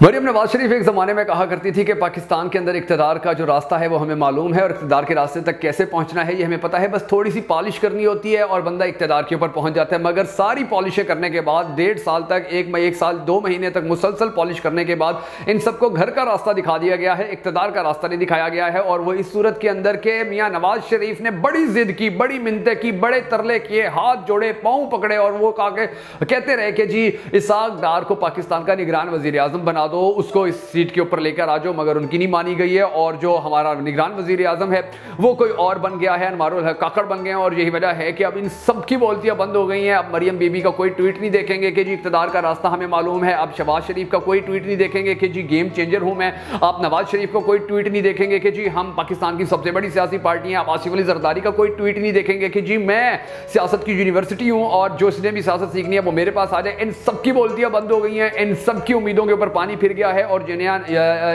मरियम नवाज शरीफ एक ज़माने में कहा करती थी कि पाकिस्तान के अंदर इक़्तिदार का जो रास्ता है वो हमें मालूम है और इक़्तिदार के रास्ते तक कैसे पहुंचना है ये हमें पता है, बस थोड़ी सी पॉलिश करनी होती है और बंदा इक़्तिदार के ऊपर पहुंच जाता है। मगर सारी पॉलिशें करने के बाद 1.5 साल तक एक साल 2 महीने तक मुसलसल पॉलिश करने के बाद इन सबको घर का रास्ता दिखा दिया गया है, इक़्तिदार का रास्ता नहीं दिखाया गया है। और वो इस सूरत के अंदर के मियाँ नवाज शरीफ ने बड़ी जिद की, बड़ी मिन्नतें की, बड़े तरले किए, हाथ जोड़े, पाँव पकड़े और वो कहते रहे कि जी इसहाक डार को पाकिस्तान का निगरान वज़ीर आज़म बना दो, उसको इस सीट के ऊपर लेकर आ जाओ। मगर उनकी नहीं मानी गई है और जो हमारा निगरान वज़ीर आज़म है वो कोई और बन गया है, अनवारुल हक काकड़ बन गए हैं। और यही वजह है कि अब इन सब की बोलतियां बंद हो गई हैं। अब मरियम बीबी का कोई ट्वीट नहीं देखेंगे कि जी इक़्तिदार का रास्ता हमें मालूम है। अब शहबाज शरीफ का कोई ट्वीट नहीं देखेंगे कि जी गेम चेंजर हूं मैं। आप नवाज शरीफ को कोई ट्वीट नहीं देखेंगे कि जी हम पाकिस्तान की सबसे बड़ी सियासी पार्टी हैं। आप आसिफ अली जरदारी का कोई ट्वीट नहीं देखेंगे कि जी मैं सियासत की यूनिवर्सिटी हूँ और जो इसने भी सियासत सीखनी है वो मेरे पास आ जाए। इन सब की बोलतियां बंद हो गई हैं, इन सब की उम्मीदों के ऊपर पानी फिर गया है। और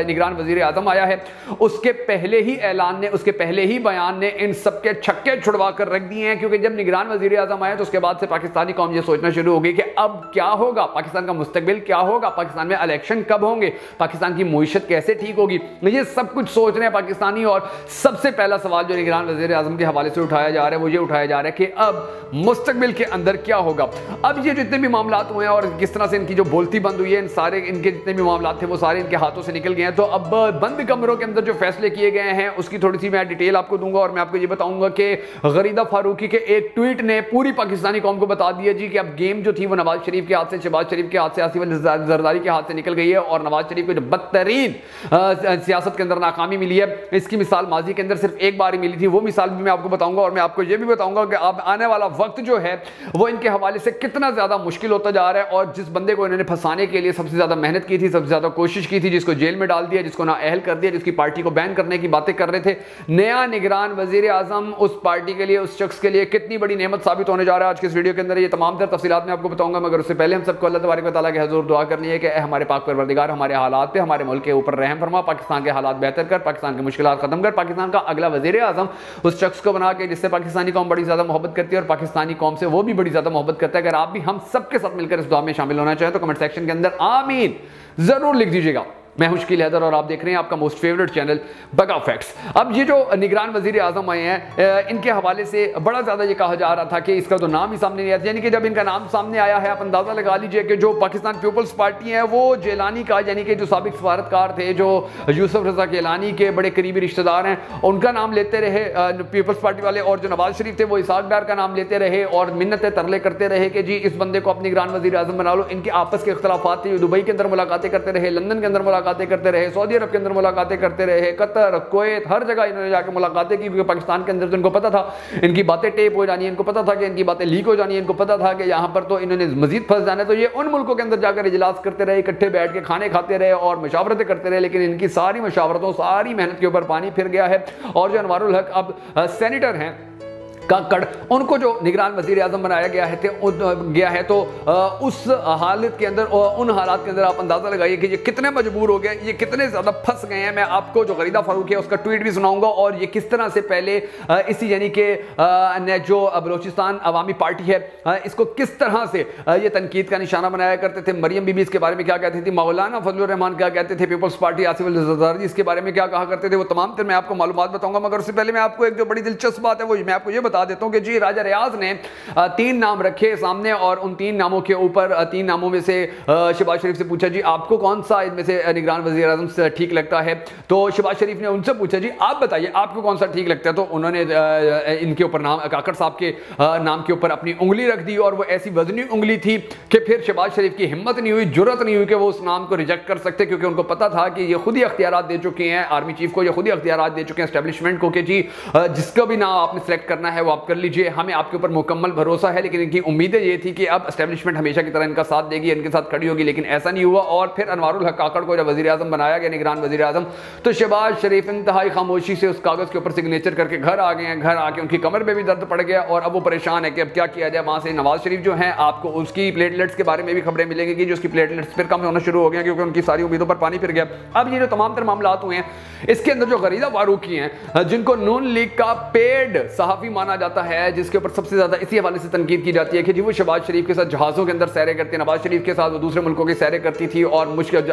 निगरान वज़ीर आज़म आया है उसके पहले ही ऐलान ने, उसके पहले ही बयान ने इन सबके छक्के छुड़वा कर रख दिए हैं। क्योंकि जब निगरान वज़ीर आज़म आया तो उसके बाद से पाकिस्तानी कौम ये सोचना शुरू हो गई कि अब क्या होगा, पाकिस्तान का मुस्तकबिल क्या होगा, पाकिस्तान में इलेक्शन कब होंगे, पाकिस्तान की मईशत कैसे ठीक होगी, ये सब कुछ सोच रहे हैं पाकिस्तानी। और सबसे पहला सवाल जो निगरान वज़ीर आज़म के हवाले से उठाया जा रहा है वो ये उठाया जा रहा है कि अब मुस्तकबिल के अंदर क्या होगा। अब ये जितने भी मामला हुए हैं और किस तरह से इनकी जो बोलती बंद हुई है, इन सारे इनके जितने भी मामला थे वो सारे इनके हाथों से निकल गए हैं। तो अब बंद कमरों के अंदर जो फैसले किए गए हैं उसकी थोड़ी सी मैं डिटेल आपको दूंगा और मैं आपको ये बताऊंगा कि गरीदा फारूकी के एक ट्वीट ने पूरी पाकिस्तानी कौम को बता दिया जी कि अब गेम जो थी वो नवाज शरीफ के हाथ से, शहबाज शरीफ के हाथ से, आसिफ अली जरदारी के हाथ से निकल गई है। और नवाज शरीफ को जो बदतरीन सियासत के अंदर नाकामी मिली है, इसकी मिसाल माजी के अंदर सिर्फ एक बार ही मिली थी, वो मिसाल भी मैं आपको बताऊंगा। और मैं आपको ये भी बताऊंगा कि अब आने वाला वक्त जो है वो इनके हवाले से कितना ज्यादा मुश्किल होता जा रहा है। और जिस बंदे को इन्होंने फंसाने के लिए सबसे ज्यादा मेहनत की थी, सबसे ज्यादा कोशिश की थी, जिसको जेल में डाल दिया, जिसको ना अहल कर दिया, जिसकी पार्टी को बैन करने की बातें कर रहे थे, नया निगरान वजीर आजम उस पार्टी के लिए, उस शख्स के लिए कितनी बड़ी नेमत साबित होने जा रहा है। आज के इस वीडियो के अंदर ये तमाम तर तफसीलात मैं आपको बताऊंगा। मगर उससे पहले हम सबको अल्लाह तबारक व तआला के हुजूर दुआ करनी है कि हमारे पाक परवरदिगार हमारे हालात पे, हमारे मुल्क के ऊपर रहम फरमा, पाकिस्तान के हालात बेहतर कर, पाकिस्तान की मुश्किलात खत्म कर, पाकिस्तान का अगला वजीर आजम उस शख्स को बना के जिससे पाकिस्तानी कौम बड़ी ज्यादा मोहब्बत करती है और पाकिस्तानी कौम से वो भी बड़ी ज्यादा मोहब्बत करता है। अगर आप भी हम सबके साथ मिलकर इस दुआ में शामिल होना चाहें तो कमेंट सेक्शन के अंदर आमीन जरूर लिख दीजिएगा। मैं हूं शकील हैदर और आप देख रहे हैं आपका मोस्ट फेवरेट चैनल बगा फैक्ट्स। अब ये जो निगरान वजीर आजम आए हैं इनके हवाले से बड़ा ज़्यादा ये कहा जा रहा था कि इसका तो नाम ही सामने नहीं आया, यानी कि जब इनका नाम सामने आया है आप अंदाज़ा लगा लीजिए कि जो पाकिस्तान पीपल्स पार्टी है वो जेलानी का, यानी कि जो साबिक सफारतकार थे, जो यूसुफ रजा गेलानी के बड़े करीबी रिश्तेदार हैं, उनका नाम लेते रहे पीपल्स पार्टी वाले। और जो नवाज शरीफ थे वो इसहाक डार का नाम लेते रहे और मिन्नतें तरले करते रहे कि जी इस बंदे को अपनी निगरान वजीर आजम बना लो। इनके आपस के इख्तलाफात थे, दुबई के अंदर मुलाकातें करते रहे, लंदन के अंदर मुलाकातें करते रहे, सऊदी अरब के अंदर मुलाकातें करते रहे, कतर, कुवैत, हर जगह इन्होंने जाकर मुलाकातें की। क्योंकि पाकिस्तान के अंदर तो इनको पता था इनकी बातें टेप हो जानी है, इनको पता था कि इनकी बातें लीक हो जानी है, इनको पता था कि यहाँ पर तो इन्होंने मजीद फंस जाना है। तो ये उन मुल्कों के अंदर जाकर इजलास करते रहे, इकट्ठे बैठ के खाने खाते रहे और मशावरतें करते रहे। लेकिन इनकी सारी मशावरतों, सारी मेहनत के ऊपर पानी फिर गया है। और जो अनवारुल हक अब सेनेटर हैं काकड़, उनको जो निगरान वजीर आजम बनाया गया है तो उस हालत के अंदर, उन हालात के अंदर आप अंदाजा लगाइए कि ये कितने मजबूर हो गए, ये कितने ज्यादा फंस गए हैं। मैं आपको जो गरीदा फारूकी है उसका ट्वीट भी सुनाऊंगा और ये किस तरह से पहले इसी यानी कि जो बलोचिस्तान अवामी पार्टी है इसको किस तरह से ये तनकीद का निशाना बनाया करते थे। मरियम बीबी इसके बारे में क्या कहती थी, मौलाना फजलुर रहमान क्या कहते थे, पीपल्स पार्टी आसिफ अली जरदारी इसके बारे में क्या कहा करते थे, वो तमाम तर मैं आपको मालूमात बताऊंगा। मगर उससे पहले मैं आपको एक जो बड़ी दिलचस्प बात है वो मैं आपको ये बता देता हूं कि जी राजा रियाज ने 3 नाम रखे सामने और उन 3 नामों के ऊपर 3 नामों में से शहबाज शरीफ से पूछा जी आपको कौन सा इनमें से निगरान वजीर आजम से ठीक लगता है। तो शहबाज शरीफ ने उनसे पूछा जी आप बताइए आपको कौन सा ठीक लगता है। तो उन्होंने इनके ऊपर नाम, काकड़ साहब के नाम के ऊपर अपनी उंगली रख दी और वो ऐसी वजनी उंगली थी कि फिर शहबाज शरीफ की हिम्मत नहीं हुई, जुर्रत नहीं हुई कि वो उस नाम को रिजेक्ट कर सकते। क्योंकि उनको पता था कि ये खुद ही अख्तियारात दे चुके हैं आर्मी चीफ को, ये खुद ही अख्तियारात दे चुके हैं एस्टेब्लिशमेंट को कि जी जिसका भी नाम आपने सेलेक्ट करना है वो आप कर लीजिए, हमें आपके ऊपर मुकम्मल भरोसा है। लेकिन इनकी उम्मीदें ये थी कि अब एस्टेब्लिशमेंट हमेशा की तरह इनका साथ देगी, इनके साथ खड़ी होगी। लेकिन ऐसा नहीं हुआ और फिर अनवारुल हक काकड़ को जब वजीर आजम बनाया गया, निगरान वजीर आजम, तो शहबाज शरीफ इंतहाई खामोशी से उस कागज के ऊपर सिग्नेचर करके घर आ गए हैं। घर आके उनकी कमर में भी दर्द पड़ गया और अब वो परेशान है कि अब क्या किया जाए। वहां से नवाज शरीफ जो है, आपको उसकी प्लेटलेट्स के बारे में भी खबरें मिलेंगी कि जो उसकी प्लेटलेट्स फिर कम होना शुरू हो गया क्योंकि उनकी सारी उम्मीदों पर पानी फिर गया। अब ये जो तमाम तर मामला हुए हैं इसके अंदर जो गरीदा फारूकी हैं जिनको नून लीग का पेड सहाफी माना जाता है जिसके ऊपर सबसे ज्यादा इसी हवाले से तनकीद की जाती है कि जी वो शहबाज शरीफ के साथ जहाज़ों के अंदर सैरें करती है, नवाज शरीफ के साथ वो दूसरे मुल्कों की सैरें करती थी और मुश्किल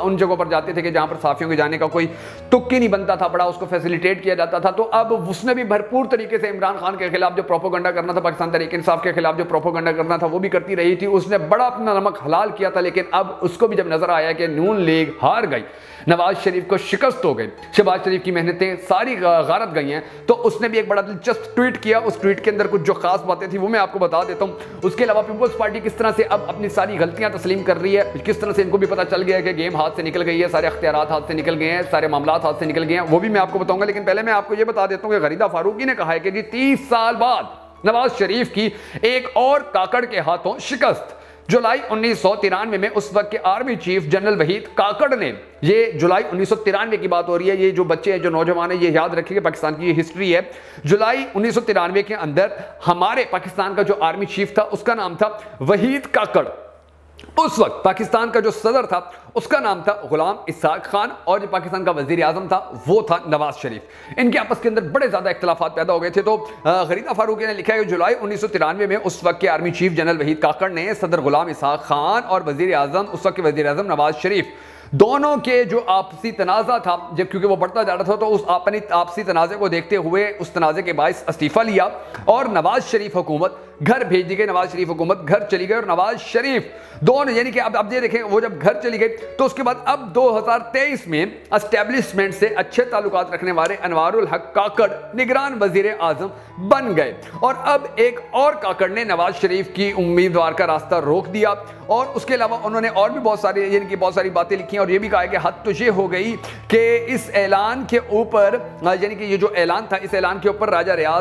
उन जगहों पर जाते थे कि जहां पर साफियों के जाने का कोई तुक ही नहीं बनता था, बड़ा उसको फैसिलिटेट किया जाता था। तो अब उसने भी भरपूर तरीके से इमरान खान के खिलाफ जो प्रोपोगंडा करना था, पाकिस्तान तहरीक इंसाफ के खिलाफ जो प्रोपोगंडा करना था वो भी करती रही थी। उसने बड़ा अपना नमक हलाल किया था, लेकिन अब उसको भी जब नजर आया कि नून लीग हार गई, नवाज शरीफ को शिकस्त हो गई, शहबाज शरीफ की मेहनतें सारी गारत गई हैं, तो उसने भी एक बड़ा दिलचस्प ट्वीट किया। उस ट्वीट के अंदर कुछ जो खास बातें थी वो मैं आपको बता देता हूं। उसके अलावा पीपल्स पार्टी किस तरह से अब अपनी सारी गलतियां तस्लीम कर रही है, किस तरह से इनको भी पता चल गया है कि गेम हाथ से निकल गई है, सारे अख्तियारात हाथ से निकल गए हैं, सारे मामला हाथ से निकल गए हैं, वो भी मैं आपको बताऊंगा। लेकिन पहले मैं आपको ये बता देता हूं कि गरीदा फारूकी ने कहा है कि जी 30 साल बाद नवाज शरीफ की एक और काकड़ के हाथों शिकस्त। जुलाई 1993 में उस वक्त के आर्मी चीफ जनरल वहीद काकड़ ने, ये जुलाई 1993 की बात हो रही है, ये जो बच्चे हैं जो नौजवान है ये याद रखिए, पाकिस्तान की ये हिस्ट्री है। जुलाई 1993 के अंदर हमारे पाकिस्तान का जो आर्मी चीफ था उसका नाम था वहीद काकड़। उस वक्त पाकिस्तान का जो सदर था उसका नाम था गुलाम इसाक खान और जो पाकिस्तान का वजीर आजम था वो था नवाज शरीफ। इनके आपस के अंदर बड़े ज्यादा इख्तिलाफात पैदा हो गए थे। तो गरीदा फारूकी ने लिखा है कि जुलाई 1993 में उस वक्त के आर्मी चीफ जनरल वहीद काकड़ ने सदर गुलाम इसाक खान और वजीर आजम, उस वक्त के वजीर आजम नवाज शरीफ, दोनों के जो आपसी तनाजा था, जब क्योंकि वो बढ़ता जा रहा था, तो उस अपनी आपसी तनाजे को देखते हुए उस तनाजे के बायस इस्तीफा लिया और नवाज शरीफ हुकूमत घर भेज दी गई। नवाज शरीफ हुकूमत घर चली गई और नवाज शरीफ दोनों, यानी कि अब ये देखें, वो जब घर चली गई तो उसके बाद अब 2023 में एस्टेब्लिशमेंट से अच्छे ताल्लुकात रखने वाले अनवारुल हक काकड़ निगरान वजीर आजम बन गए। और अब एक और काकड़ ने नवाज शरीफ की उम्मीदवार का रास्ता रोक दिया और उसके अलावा उन्होंने और भी बहुत सारी, यानी कि बहुत सारी बातें लिखी और ये भी कहा है कि हद तो ये हो गई कि इस ऐलान के ऊपर, यानी कि ये जो ऐलान था, इस ऐलान के ऊपर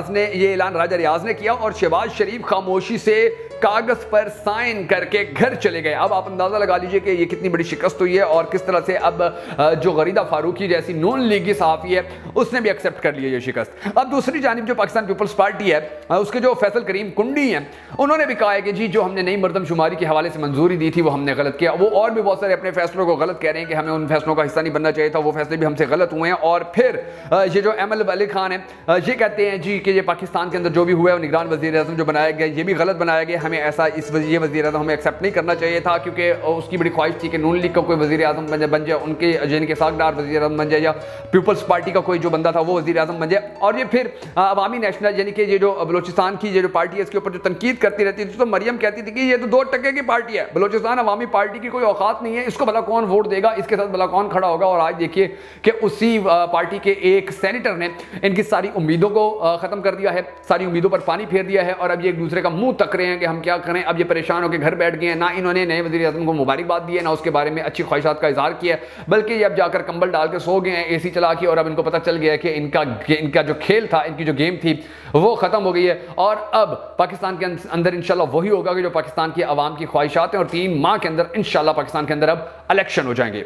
ये ऐलान राजा रियाज ने किया और शहबाज शरीफ खामोशी से कागज पर साइन करके घर चले गए। अब आप अंदाजा लगा लीजिए कि ये कितनी बड़ी शिकस्त हुई है और किस तरह से अब जो गरीदा फारूकी जैसी नून लीगी सहाफी है उसने भी एक्सेप्ट कर लिया ये शिकस्त। अब दूसरी जानिब जो पाकिस्तान पीपल्स पार्टी है, उसके जो फैसल करीम कुंडी हैं, उन्होंने भी कहा है कि जी जो हमने नई मरदमशुमारी के हवाले से मंजूरी दी थी वो हमने गलत किया। वो और भी बहुत सारे अपने फैसलों को गलत कह रहे हैं कि हमें उन फैसलों का हिस्सा नहीं बनना चाहिए था, वो फैसले भी हमसे गलत हुए हैं। और फिर ये जो एमएल अली खान है ये कहते हैं जी कि ये पाकिस्तान के अंदर जो भी हुआ है निगरान वजीर आज़म जो बनाया गया ये भी गलत बनाया गया, हमें ऐसा ये वजीर आज़म हमें एक्सेप्ट नहीं करना चाहिए था, क्योंकि उसकी बड़ी ख्वाहिश थी कि नून लीग का कोई वजीर आज़म बन जाए, उनके जिनके सागदार वजीर आज़म बन जाए, या पीपल्स पार्टी का कोई जो बंदा था वो वजीर आज़म बन जाए। और ये फिर अवामी नेशनल, यानी कि ये जो बलोचिस्तान की ये जो पार्टी है इसके ऊपर जो तनकीद करती रहती थी, तो मरियम कहती थी कि ये तो 2% की पार्टी है, बलोचिस्तान अवामी पार्टी की कोई औकात नहीं है, इसको भला कौन वोट देगा, इसके साथ भला कौन खड़ा होगा। और आज देखिए कि उसी पार्टी के एक सेनेटर ने इनकी सारी उम्मीदों को खत्म कर दिया है, सारी उम्मीदों पर पानी फेर दिया है और अब ये एक दूसरे का मुंह तक रहे हैं कि हम क्या करें। अब ये परेशान होकर घर बैठ गए हैं, ना इन्होंने नए वज़ीर आज़म को मुबारकबाद दी है, ना उसके बारे में अच्छी ख्वाहिशात का इजहार किया, बल्कि ये अब जाकर कंबल डाल के सो गए हैं एसी चला के, और अब इनको पता चल गया है कि इनका जो खेल था, इनकी जो गेम थी वो खत्म हो गई है। और अब पाकिस्तान के अंदर इंशाल्लाह वही होगा कि जो पाकिस्तान की आवाम की ख्वाहिशात हैं, और 3 माह के अंदर इंशाल्लाह पाकिस्तान के अंदर अब इलेक्शन हो जाएंगे।